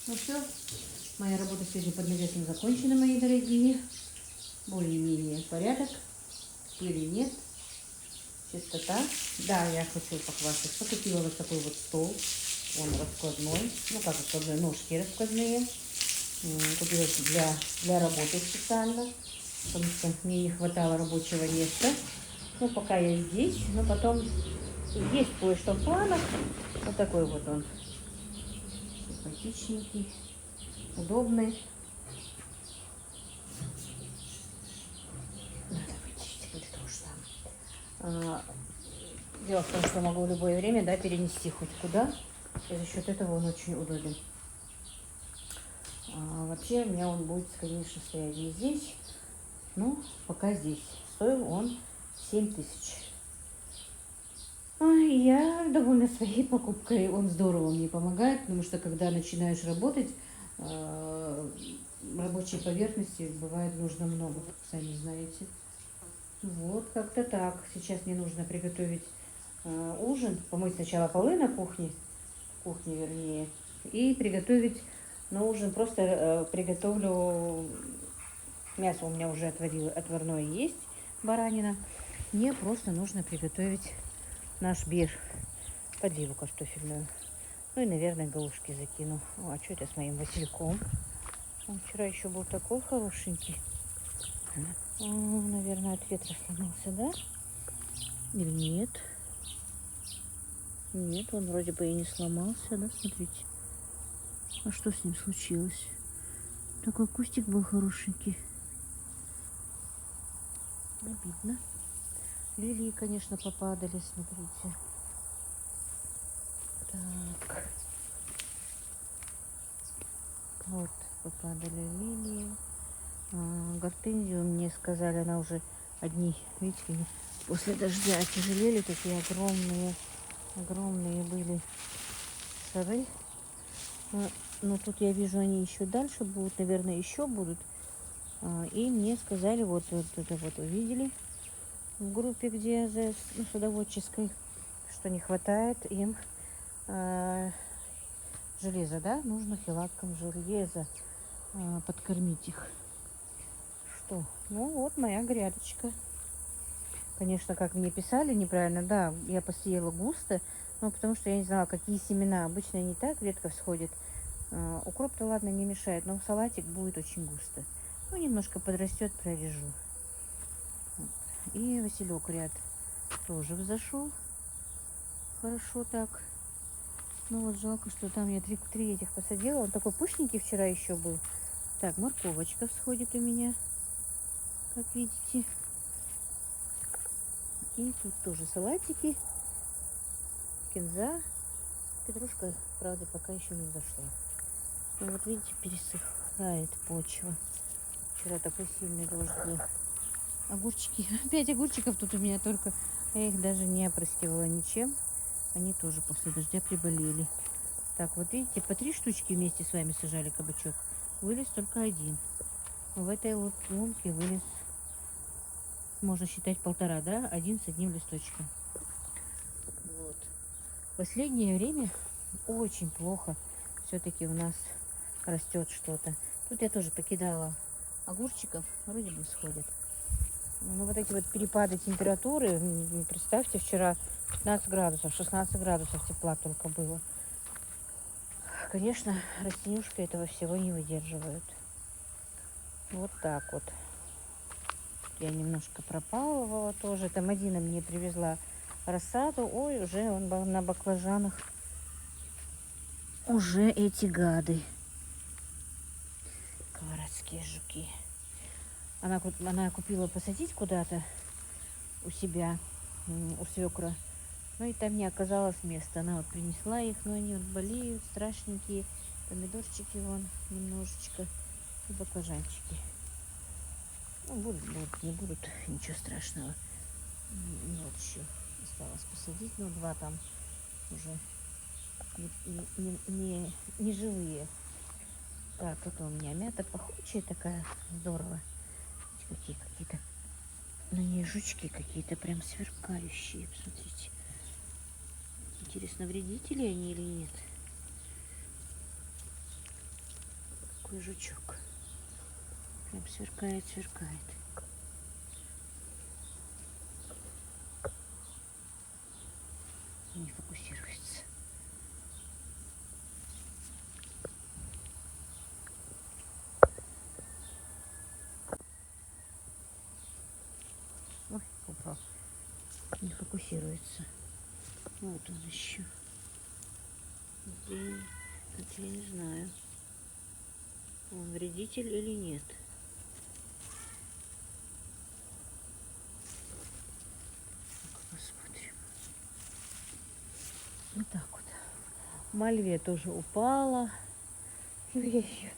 Ну все, моя работа сегодня под навесом закончена, мои дорогие. Более-менее порядок, пыли нет, чистота. Да, я хочу похвастаться. Купила вот такой вот стол. Он раскладной. Ну как раскладной, ножки раскладные. Купила для работы специально, потому что мне не хватало рабочего места. Ну, пока я здесь, но потом есть кое-что в планах. Вот такой вот он. Симпатичненький, удобный. Надо вычистить, потому что дело в том, что могу в любое время, да, перенести хоть куда. И за счет этого он очень удобен. Вообще у меня он будет, конечно, стоять не здесь, но пока здесь. Стоил он 7000. Я довольна своей покупкой. Он здорово мне помогает, потому что когда начинаешь работать, рабочей поверхности бывает нужно много, сами знаете. Вот, как-то так. Сейчас мне нужно приготовить ужин, помыть сначала полы на кухне вернее, и приготовить на ужин. Просто приготовлю мясо, у меня уже отварное есть, баранина. Мне просто нужно приготовить наш бир, подливу картофельную. Ну и, наверное, галушки закину. А что это с моим васильком? Он вчера еще был такой хорошенький. Наверное, от ветра сломался, да? Или нет? Нет, он вроде бы и не сломался, да, смотрите. А что с ним случилось? Такой кустик был хорошенький. Обидно. Лилии, конечно, попадали, смотрите. Так. Вот, попадали лилии. Гортензию мне сказали, она уже одни, видите, после дождя тяжелели, такие огромные были шары. Но тут я вижу, они еще дальше будут, наверное, еще будут. И мне сказали, вот это вот увидели в группе, где я садоводческой, что не хватает им железа, да, нужно хелатком железа подкормить их. Что? Ну вот моя грядочка. Конечно, как мне писали неправильно, да, я посеяла густо, но потому что я не знала, какие семена. Обычно не так редко всходит. Укроп-то ладно, не мешает, но салатик будет очень густо. Ну, немножко подрастет, прорежу. И василек ряд тоже взошел. Хорошо так. Ну вот жалко, что там я три этих посадила. Он такой пышненький вчера еще был. Так, морковочка всходит у меня, как видите. И тут тоже салатики, кинза. Петрушка, правда, пока еще не взошла. Ну вот видите, пересыхает почва. Вчера такой сильный дождь был. Огурчики. 5 огурчиков тут у меня только. Я их даже не опрыскивала ничем. Они тоже после дождя приболели. Так, вот видите, по 3 штучки вместе с вами сажали кабачок. Вылез только один. В этой вот лунке вылез, можно считать, 1,5, да? Один с одним листочком. Вот. В последнее время очень плохо все-таки у нас растет что-то. Тут я тоже покидала огурчиков, вроде бы сходят. Но вот эти вот перепады температуры, представьте, вчера 15 градусов, 16 градусов тепла только было. Конечно, растенюшки этого всего не выдерживают. Вот так вот. Я немножко пропалывала тоже. Там Мадина мне привезла рассаду. Ой, уже он на баклажанах. Уже эти гады. Колорадские жуки. Она купила посадить куда-то у себя, у свекра. Ну и там не оказалось места. Она вот принесла их, но они вот болеют, страшненькие. Помидорчики вон немножечко. И баклажанчики. Ну, будут, не будут, ничего страшного. Вот еще осталось посадить. Ну, 2 там уже не живые. Так, это у меня мята пахучая такая, здорово. Какие-то на ней жучки какие-то прям сверкающие, посмотрите. Интересно, вредители они или нет? такой жучок. Прям сверкает, сверкает. Не фокусируется. Ой, упал. Не фокусируется. Вот он еще. Где? Вот я не знаю, он вредитель или нет. Посмотрим. Вот так вот. Мальве тоже упала. Я ее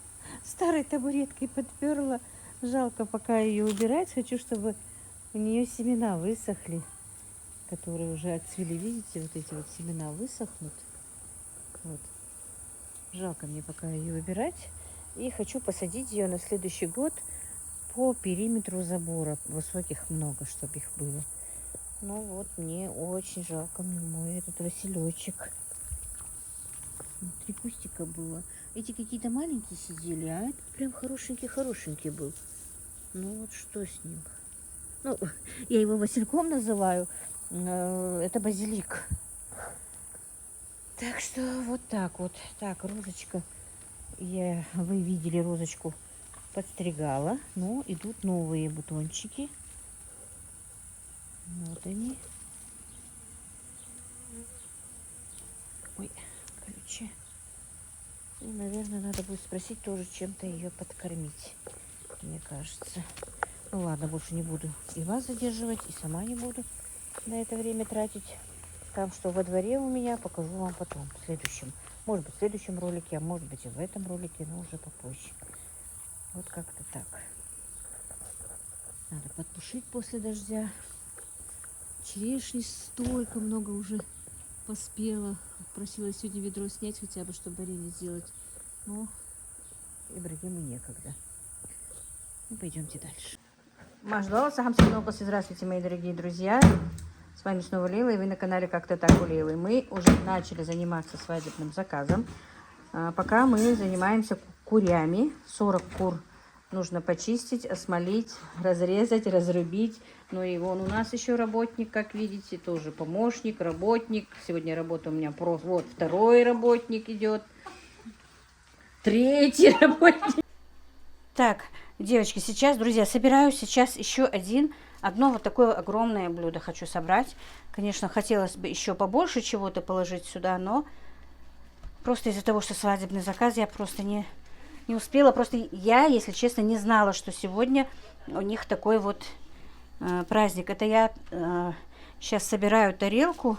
старой табуреткой подперла. Жалко пока ее убирать. Хочу, чтобы у нее семена высохли, которые уже отцвели. Видите, вот эти вот семена высохнут. Вот. Жалко мне пока ее выбирать. И хочу посадить ее на следующий год по периметру забора. Высоких много, чтобы их было. Ну вот, мне очень жалко мой этот василечек. 3 кустика было. Эти какие-то маленькие сидели, а этот прям хорошенький-хорошенький был. Ну вот что с ним? Ну, я его васильком называю. Это базилик. Так что вот так вот. Так, розочка. Вы видели, розочку подстригала. Но идут новые бутончики. Вот они. Ой, короче. И, наверное, надо будет спросить тоже чем-то ее подкормить. Мне кажется. Ну ладно, больше не буду и вас задерживать, и сама не буду на это время тратить. Там, что во дворе у меня, покажу вам потом, в следующем. Может быть, в следующем ролике, а может быть и в этом ролике, но уже попозже. Вот как-то так. Надо подпушить после дождя. Черешни столько много уже поспела. Просила сегодня ведро снять хотя бы, чтобы варенье сделать. Но Ибрагиму некогда. Ну, пойдемте дальше. Здравствуйте, мои дорогие друзья. С вами снова Лейла, и вы на канале Как-то так у Лейлы. Мы уже начали заниматься свадебным заказом. Пока мы занимаемся курями. 40 кур нужно почистить, осмолить, разрезать, разрубить. Ну и вон у нас еще работник, как видите, тоже помощник, работник. Сегодня работа у меня вот второй работник идет, третий работник. Так, девочки, сейчас, друзья, собираю сейчас еще одно вот такое огромное блюдо хочу собрать. Конечно, хотелось бы еще побольше чего-то положить сюда, но просто из-за того, что свадебный заказ, я просто не успела. Просто я, если честно, не знала, что сегодня у них такой вот праздник. Это я сейчас собираю тарелку,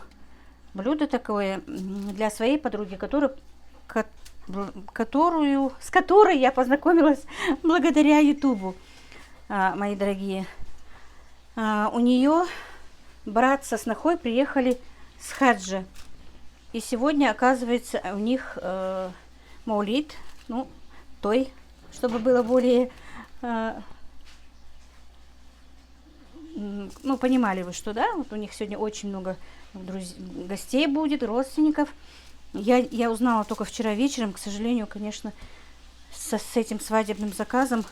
блюдо такое для своей подруги, с которой я познакомилась благодаря Ютубу, мои дорогие. У нее брат со снохой приехали с хаджа. И сегодня, оказывается, у них маулид, ну, чтобы было более, ну, понимали вы, что, да, вот у них сегодня очень много гостей будет, родственников. Я узнала только вчера вечером, к сожалению, конечно, с этим свадебным заказом,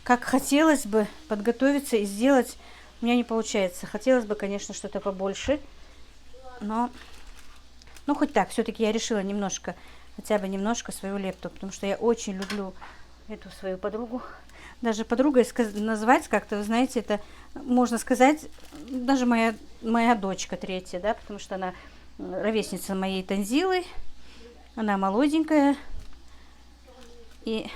как хотелось бы подготовиться и сделать, у меня не получается. Хотелось бы, конечно, что-то побольше, но хоть так, все-таки я решила немножко, хотя бы немножко свою лепту, потому что я очень люблю эту свою подругу. Даже подругой назвать как-то, вы знаете, это, можно сказать, даже моя дочка третья, да, потому что она ровесница моей Танзилы, она молоденькая, и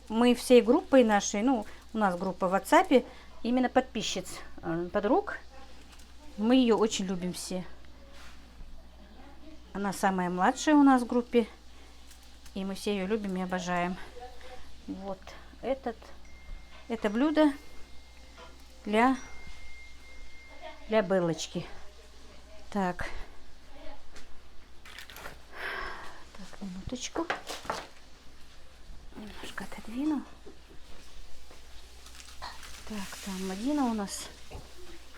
мы всей группой нашей, ну, у нас группа в WhatsApp, именно подписчиц подруг, мы ее очень любим все. Она самая младшая у нас в группе, и мы все ее любим и обожаем. Вот это блюдо для Белочки. Так, минуточку. Немножко отодвину. Так, там Мадина у нас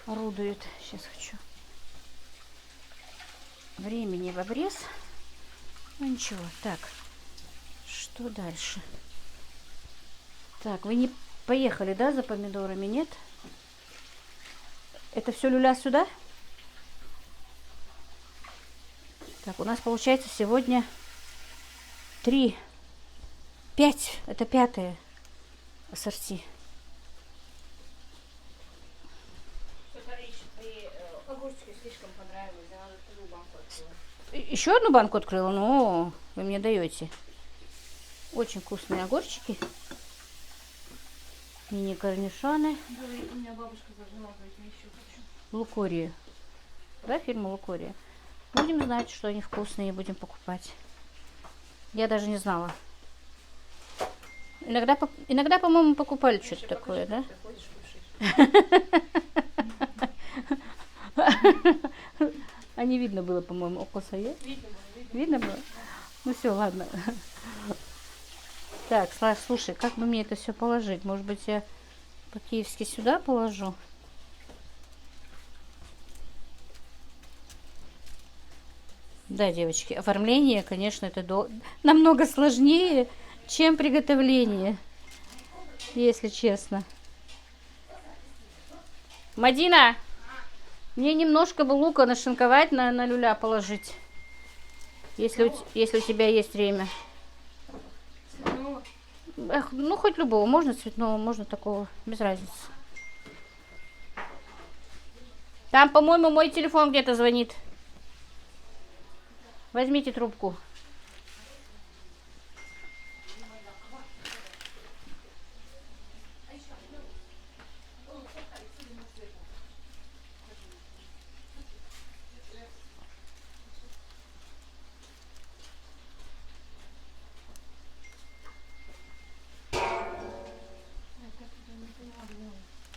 орудует. Сейчас хочу. Времени в обрез. Ну ничего. Так, что Что дальше? Так, вы не поехали, да, за помидорами, нет? Это все люля сюда? Так, у нас получается сегодня 3, 5. Это 5-е ассорти. Огурчики слишком понравились, да, надо вторую банку открыла. Еще одну банку открыла? Ну, вы мне даете. Очень вкусные огурчики. Мини-корнишоны. У меня бабушка зажила, я еще хочу. Лукория. Да, фирма Лукория. Будем знать, что они вкусные, будем покупать. Я даже не знала. Иногда, по-моему, покупали что-то такое, да? А не видно было, по-моему, укуса есть? Видно было? Ну все, ладно. Так, слушай, как бы мне это все положить? Может быть, я по-киевски сюда положу? Да, девочки, оформление, конечно, это намного сложнее, чем приготовление, если честно. Мадина, мне немножко бы лука нашинковать, на люля положить, если у тебя есть время. Ну, хоть любого, можно цветного, можно такого, без разницы. Там, по-моему, мой телефон где-то звонит. Возьмите трубку.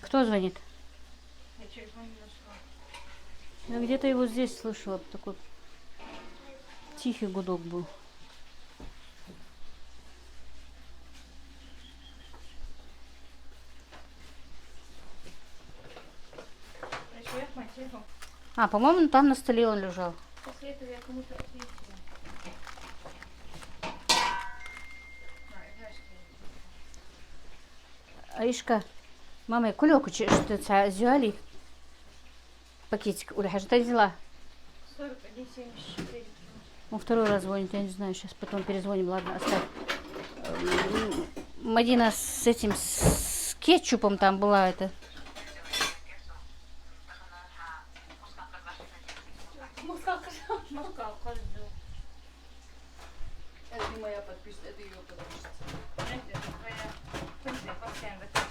Кто звонит? Я где-то его здесь слышала, такой тихий гудок был. А, по-моему, там на столе он лежал. После этого я кому-то ответила. Аишка, мама, кулек что зюали? Пакетик, Уля, что ты взяла? 41,74. Он второй раз звонит, я не знаю, сейчас потом перезвоним, ладно, оставь. Мадина с этим, с кетчупом там была это. Это не моя подписчица, это ее подписчица. Это твоя подписчица, постоянно подписчица.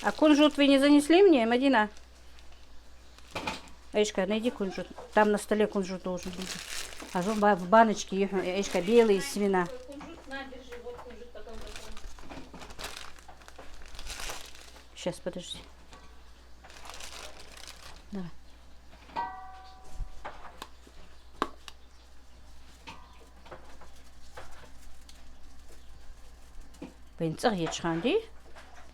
А кунжут вы не занесли мне, Мадина? Эшка, найди кунжут. Там на столе кунжут должен быть. А в баночке, Эшка, белые семена. Сейчас, подожди. Давай.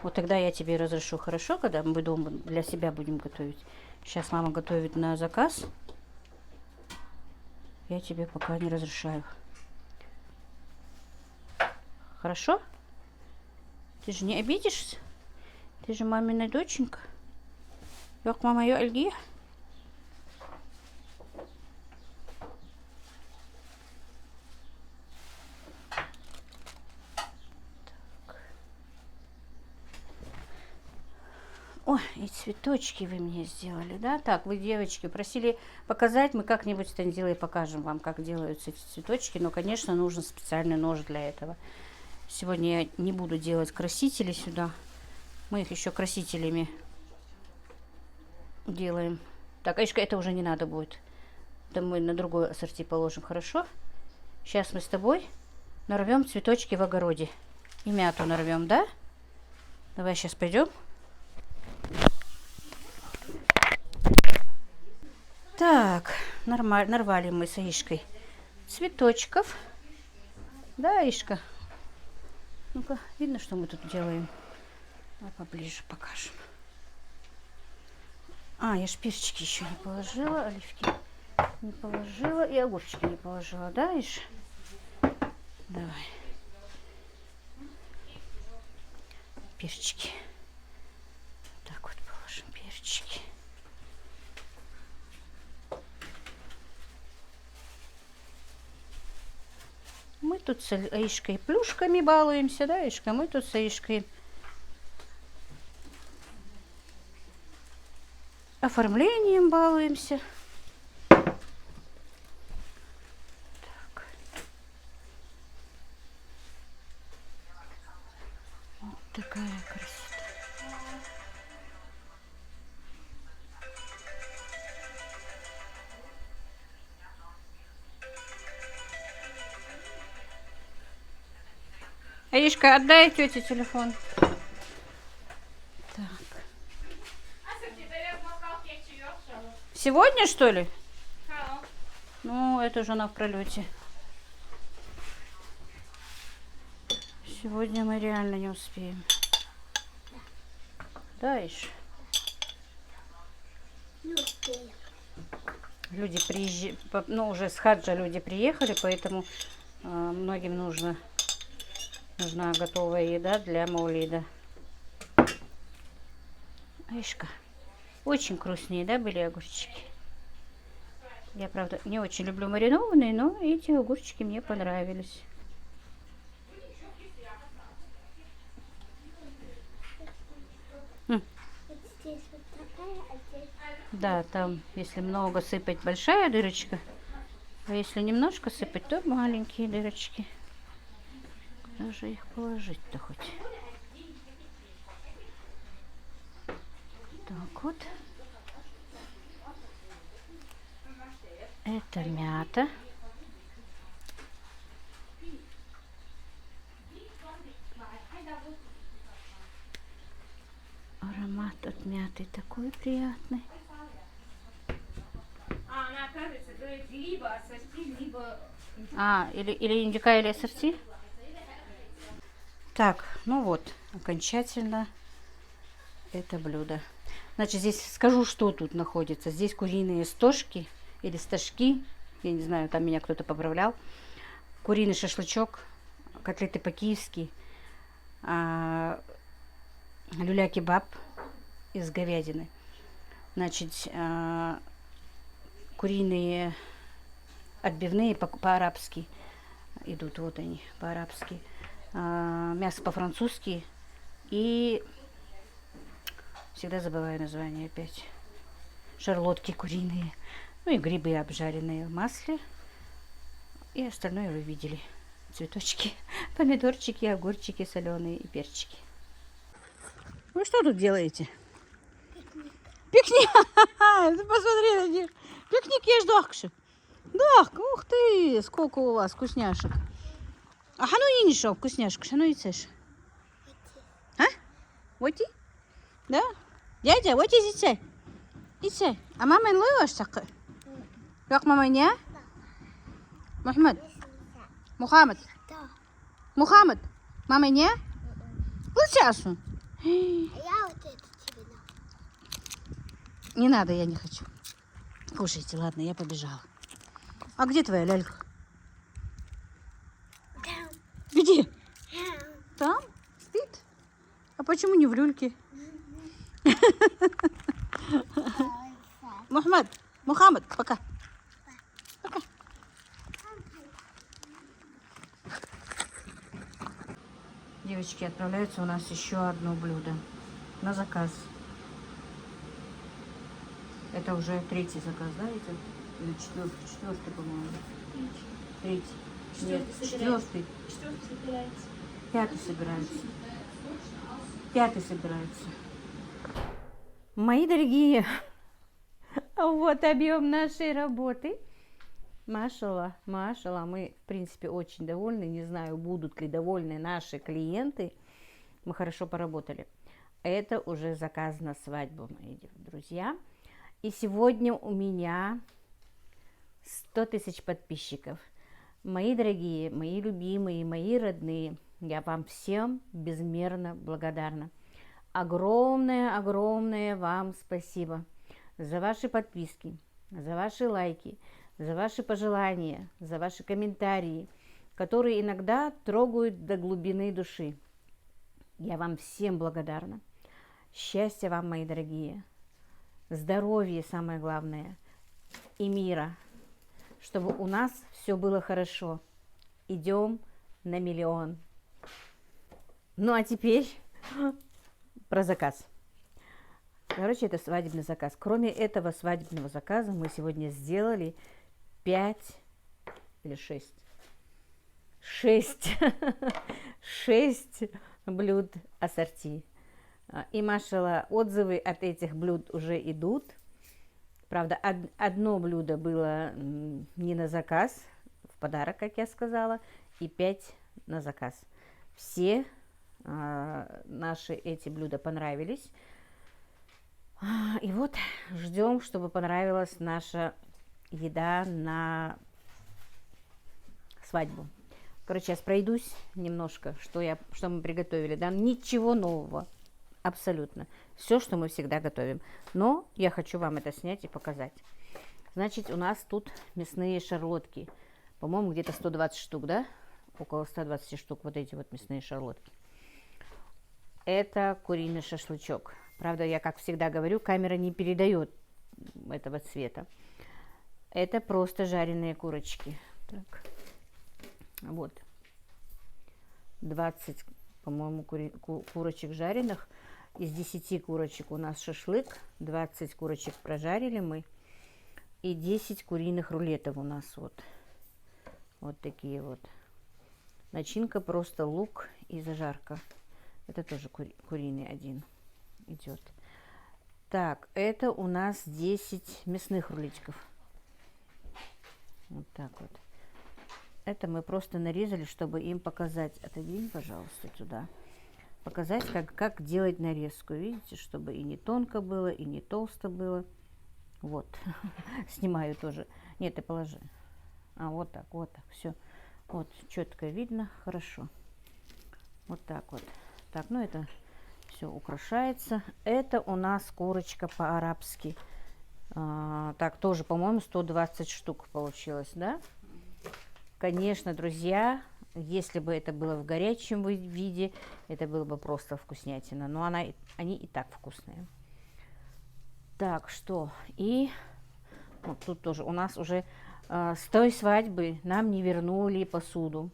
Вот тогда я тебе разрешу, хорошо, когда мы дома для себя будем готовить. Сейчас мама готовит на заказ. Я тебе пока не разрешаю. Хорошо? Ты же не обидишься? Ты же мамина доченька. Yok мама ее Эльги. Ой, и цветочки вы мне сделали, да? Так, вы, девочки, просили показать. Мы как-нибудь с Танзилой покажем вам, как делаются эти цветочки. Но, конечно, нужен специальный нож для этого. Сегодня я не буду делать красители сюда. Мы их еще красителями делаем. Так, Аишка, это уже не надо будет. Это мы на другой ассорти положим, хорошо? Сейчас мы с тобой нарвем цветочки в огороде. И мяту нарвем, да? Давай сейчас пойдем. Так, нарвали мы с Аишкой цветочков. Да, Аишка? Ну-ка, видно, что мы тут делаем? А поближе покажем. А, я ж перчики еще не положила, оливки не положила и огурчики не положила, да, Иш? Давай. Перчики. Так вот положим перчики. Мы тут с Аишкой плюшками балуемся, да, Аишка? Мы тут с Аишкой оформлением балуемся. Так. Вот такая красота. Аишка, отдай тете телефон. Так. Сегодня, что ли? Ну, это же она в пролете. Сегодня мы реально не успеем. Да, Иш? Не успеем. Люди приезжали, ну, уже с хаджа люди приехали, поэтому многим нужна готовая еда для маулида. Аишка, очень вкусные, да, были огурчики? Я, правда, не очень люблю маринованные, но эти огурчики мне понравились. Вот здесь вот такая, а здесь... Да, там, если много сыпать, большая дырочка, а если немножко сыпать, то маленькие дырочки. Куда же их положить-то хоть? Так вот. Это мята. Аромат от мяты такой приятный. Она, кажется, говорит, либо ассорти, либо... Или индика, или ассорти. Так, ну вот, окончательно это блюдо. Значит, здесь скажу, что тут находится. Здесь куриные стошки или стажки. Я не знаю, там меня кто-то поправлял. Куриный шашлычок, котлеты по-киевски, люля-кебаб из говядины. Значит, куриные отбивные по-арабски идут. Вот они, по-арабски. Мясо по-французски. И всегда забываю название опять. Шарлотки куриные. Ну и грибы обжаренные в масле. И остальное вы видели. Цветочки, помидорчики, огурчики соленые и перчики. Вы что тут делаете? Пикник. Пикник! Посмотри на них. Пикник ешь дохши. Дох, ух ты, сколько у вас вкусняшек. А хану и не шел вкусняшек, хану и цешь. А? Вот и? Да? Дядя, вот и зице. Ице. А мама лываш сакы? Как мама не? Мухаммад. Мухаммад. Да. Мухаммад. Мама не? Лучасу. А я вот это тебе дам. Не надо, я не хочу. Кушайте, ладно, я побежала. А где твоя лялька? Там. Где? Там. Там? Спит? А почему не в люльке? Мухаммад, Мухаммад, пока. Пока. Девочки, отправляется у нас еще одно блюдо на заказ. Это уже третий заказ, да? Это или четвертый, по-моему. Третий. Нет, четвертый. Четвертый собирается. Пятый собирается. Пятый собирается. Мои дорогие, вот объем нашей работы. Машалла, машалла, мы, в принципе, очень довольны. Не знаю, будут ли довольны наши клиенты. Мы хорошо поработали. Это уже заказ на свадьбу, мои друзья. И сегодня у меня 100 тысяч подписчиков. Мои дорогие, мои любимые, мои родные, я вам всем безмерно благодарна. огромное вам спасибо за ваши подписки, за ваши лайки, за ваши пожелания, за ваши комментарии, которые иногда трогают до глубины души. Я вам всем благодарна. Счастья вам, мои дорогие. Здоровья, самое главное. И мира. Чтобы у нас все было хорошо. Идем на миллион. Ну, а теперь про заказ. Короче, это свадебный заказ. Кроме этого свадебного заказа мы сегодня сделали 5 или 6. 6 блюд ассорти. И, машалла, отзывы от этих блюд уже идут. Правда, одно блюдо было не на заказ, в подарок, как я сказала, и 5 на заказ. Все наши эти блюда понравились. И вот ждем, чтобы понравилась наша еда на свадьбу. Короче, сейчас пройдусь немножко, что мы приготовили. Да? Ничего нового. Абсолютно. Все, что мы всегда готовим. Но я хочу вам это снять и показать. Значит, у нас тут мясные шарлотки. По-моему, где-то 120 штук, да? Около 120 штук вот эти вот мясные шарлотки. Это куриный шашлычок. Правда, я, как всегда говорю, камера не передает этого цвета. Это просто жареные курочки. Так. Вот. 20, по-моему, курочек жареных. Из 10 курочек у нас шашлык. 20 курочек прожарили мы. И 10 куриных рулетов у нас вот. Вот такие вот. Начинка просто лук и зажарка. Это тоже куриный один идет. Так, это у нас 10 мясных рулетиков. Вот так вот. Это мы просто нарезали, чтобы им показать. Отодвинь, пожалуйста, туда. Показать, как делать нарезку. Видите, чтобы и не тонко было, и не толсто было. Вот. Снимаю тоже. Нет, ты положи. Вот так, все. Вот, четко видно, хорошо. Вот так вот. Так, ну это все украшается. Это у нас курочка по-арабски. Так, тоже, по-моему, 120 штук получилось, да? Конечно, друзья, если бы это было в горячем виде, это было бы просто вкуснятина. Но они и так вкусные. Так, что? И вот тут тоже у нас уже с той свадьбы нам не вернули посуду.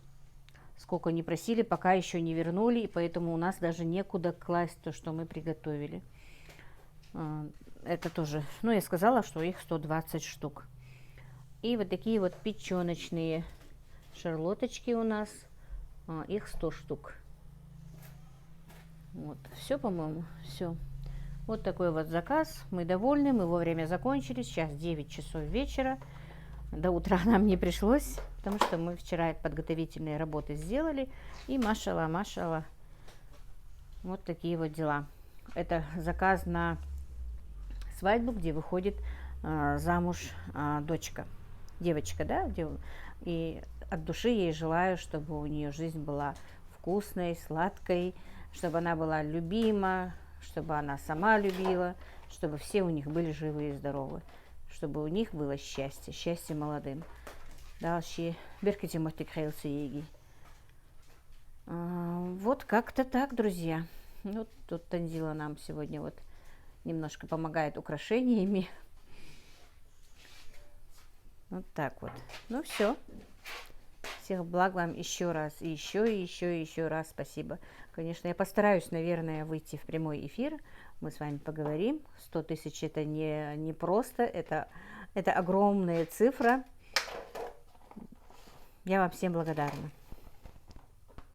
Сколько не просили, пока еще не вернули, и поэтому у нас даже некуда класть то, что мы приготовили. Это тоже, ну, я сказала, что их 120 штук. И вот такие вот печеночные шарлоточки у нас, их 100 штук. Вот, все, по-моему, все. Вот такой вот заказ, мы довольны, мы вовремя закончили, сейчас 9 часов вечера. До утра нам не пришлось, потому что мы вчера подготовительные работы сделали. И машалла, вот такие вот дела. Это заказ на свадьбу, где выходит замуж дочка, девочка, да? И от души ей желаю, чтобы у нее жизнь была вкусной, сладкой, чтобы она была любима, чтобы она сама любила, чтобы все у них были живы и здоровы. Чтобы у них было счастье, счастье молодым. Дальше берките мотикрелся еги. Вот как-то так, друзья. Вот тут Танзила нам сегодня вот немножко помогает украшениями. Вот так вот. Ну все. Всех благ вам еще раз. И еще раз спасибо. Конечно, я постараюсь, наверное, выйти в прямой эфир. Мы с вами поговорим. 100 тысяч это не просто. Это огромная цифра. Я вам всем благодарна.